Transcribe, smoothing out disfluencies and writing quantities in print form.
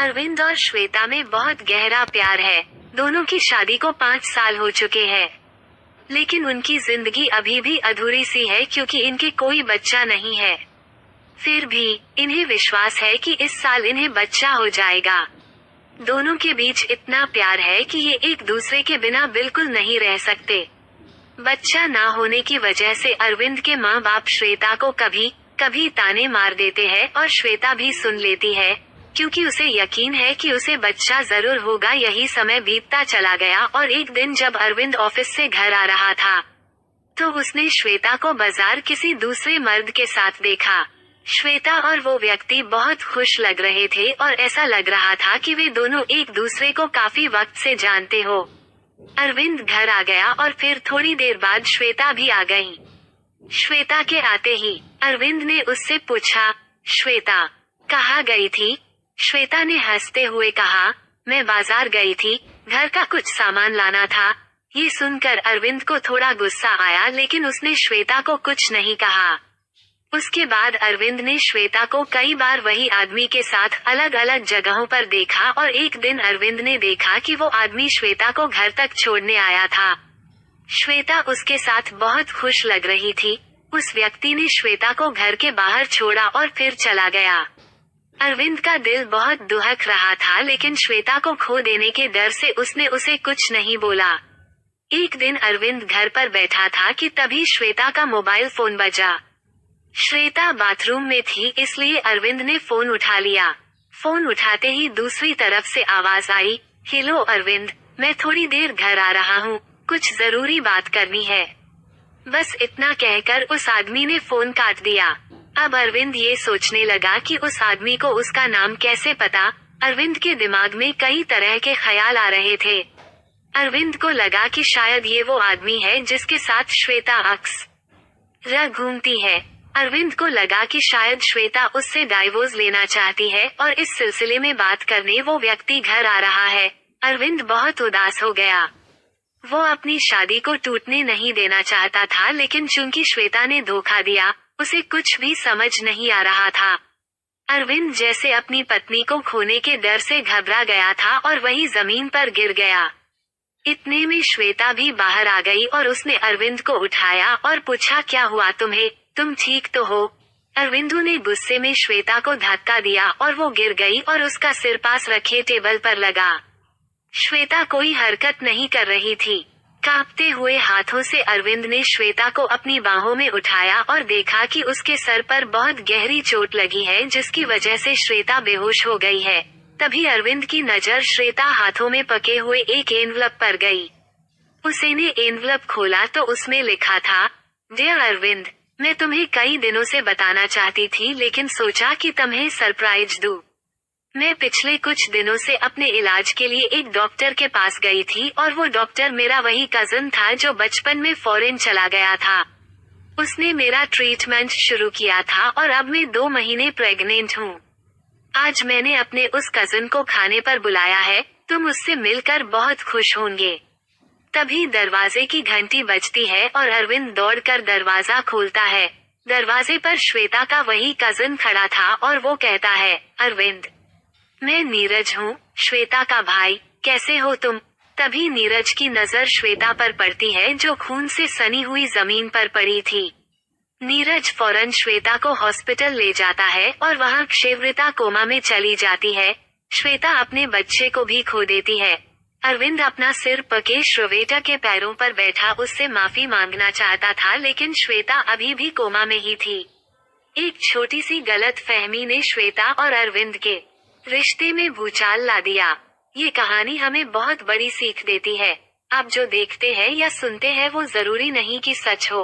अरविंद और श्वेता में बहुत गहरा प्यार है। दोनों की शादी को 5 साल हो चुके हैं, लेकिन उनकी जिंदगी अभी भी अधूरी सी है क्योंकि इनके कोई बच्चा नहीं है। फिर भी इन्हें विश्वास है कि इस साल इन्हें बच्चा हो जाएगा। दोनों के बीच इतना प्यार है कि ये एक दूसरे के बिना बिल्कुल नहीं रह सकते। बच्चा ना होने की वजह से अरविंद के माँ बाप श्वेता को कभी कभी ताने मार देते हैं और श्वेता भी सुन लेती है, क्योंकि उसे यकीन है कि उसे बच्चा जरूर होगा। यही समय बीतता चला गया और एक दिन जब अरविंद ऑफिस से घर आ रहा था तो उसने श्वेता को बाजार किसी दूसरे मर्द के साथ देखा। श्वेता और वो व्यक्ति बहुत खुश लग रहे थे और ऐसा लग रहा था कि वे दोनों एक दूसरे को काफी वक्त से जानते हो। अरविंद घर आ गया और फिर थोड़ी देर बाद श्वेता भी आ गई। श्वेता के आते ही अरविंद ने उससे पूछा, श्वेता कहाँ गई थी? श्वेता ने हंसते हुए कहा, मैं बाजार गई थी, घर का कुछ सामान लाना था। ये सुनकर अरविंद को थोड़ा गुस्सा आया, लेकिन उसने श्वेता को कुछ नहीं कहा। उसके बाद अरविंद ने श्वेता को कई बार वही आदमी के साथ अलग अलग जगहों पर देखा और एक दिन अरविंद ने देखा कि वो आदमी श्वेता को घर तक छोड़ने आया था। श्वेता उसके साथ बहुत खुश लग रही थी। उस व्यक्ति ने श्वेता को घर के बाहर छोड़ा और फिर चला गया। अरविंद का दिल बहुत दुहक रहा था, लेकिन श्वेता को खो देने के डर से उसने उसे कुछ नहीं बोला। एक दिन अरविंद घर पर बैठा था कि तभी श्वेता का मोबाइल फोन बजा। श्वेता बाथरूम में थी, इसलिए अरविंद ने फोन उठा लिया। फोन उठाते ही दूसरी तरफ से आवाज आई, हेलो अरविंद, मैं थोड़ी देर घर आ रहा हूँ, कुछ जरूरी बात करनी है। बस इतना कहकर उस आदमी ने फोन काट दिया। अब अरविंद ये सोचने लगा कि उस आदमी को उसका नाम कैसे पता। अरविंद के दिमाग में कई तरह के ख्याल आ रहे थे। अरविंद को लगा कि शायद ये वो आदमी है जिसके साथ श्वेता अक्सर घूमती है। अरविंद को लगा कि शायद श्वेता उससे डाइवोर्स लेना चाहती है और इस सिलसिले में बात करने वो व्यक्ति घर आ रहा है। अरविंद बहुत उदास हो गया। वो अपनी शादी को टूटने नहीं देना चाहता था, लेकिन चूंकि श्वेता ने धोखा दिया, उसे कुछ भी समझ नहीं आ रहा था। अरविंद जैसे अपनी पत्नी को खोने के डर से घबरा गया था और वही जमीन पर गिर गया। इतने में श्वेता भी बाहर आ गई और उसने अरविंद को उठाया और पूछा, क्या हुआ तुम्हें, तुम ठीक तो हो? अरविंदू ने गुस्से में श्वेता को धक्का दिया और वो गिर गई और उसका सिर पास रखे टेबल पर लगा। श्वेता कोई हरकत नहीं कर रही थी। कांपते हुए हाथों से अरविंद ने श्वेता को अपनी बाहों में उठाया और देखा कि उसके सर पर बहुत गहरी चोट लगी है, जिसकी वजह से श्वेता बेहोश हो गई है। तभी अरविंद की नजर श्वेता हाथों में पके हुए एक एनवलप पर गई। उसने एनवलप खोला तो उसमें लिखा था, डियर अरविंद, मैं तुम्हें कई दिनों से बताना चाहती थी, लेकिन सोचा कि तुम्हें सरप्राइज दूं। मैं पिछले कुछ दिनों से अपने इलाज के लिए एक डॉक्टर के पास गई थी और वो डॉक्टर मेरा वही कजन था जो बचपन में फॉरेन चला गया था। उसने मेरा ट्रीटमेंट शुरू किया था और अब मैं 2 महीने प्रेग्नेंट हूँ। आज मैंने अपने उस कजन को खाने पर बुलाया है, तुम उससे मिलकर बहुत खुश होंगे। तभी दरवाजे की घंटी बजती है और अरविंद दौड़कर दरवाजा खोलता है। दरवाजे पर श्वेता का वही कजन खड़ा था और वो कहता है, अरविंद, मैं नीरज हूँ, श्वेता का भाई, कैसे हो तुम? तभी नीरज की नजर श्वेता पर पड़ती है जो खून से सनी हुई जमीन पर पड़ी थी। नीरज फौरन श्वेता को हॉस्पिटल ले जाता है और वहाँ श्वेता कोमा में चली जाती है। श्वेता अपने बच्चे को भी खो देती है। अरविंद अपना सिर पके श्वेता के पैरों पर बैठा उससे माफी मांगना चाहता था, लेकिन श्वेता अभी भी कोमा में ही थी। एक छोटी सी गलत फहमी ने श्वेता और अरविंद के रिश्ते में भूचाल ला दिया। ये कहानी हमें बहुत बड़ी सीख देती है। आप जो देखते हैं या सुनते हैं वो जरूरी नहीं कि सच हो।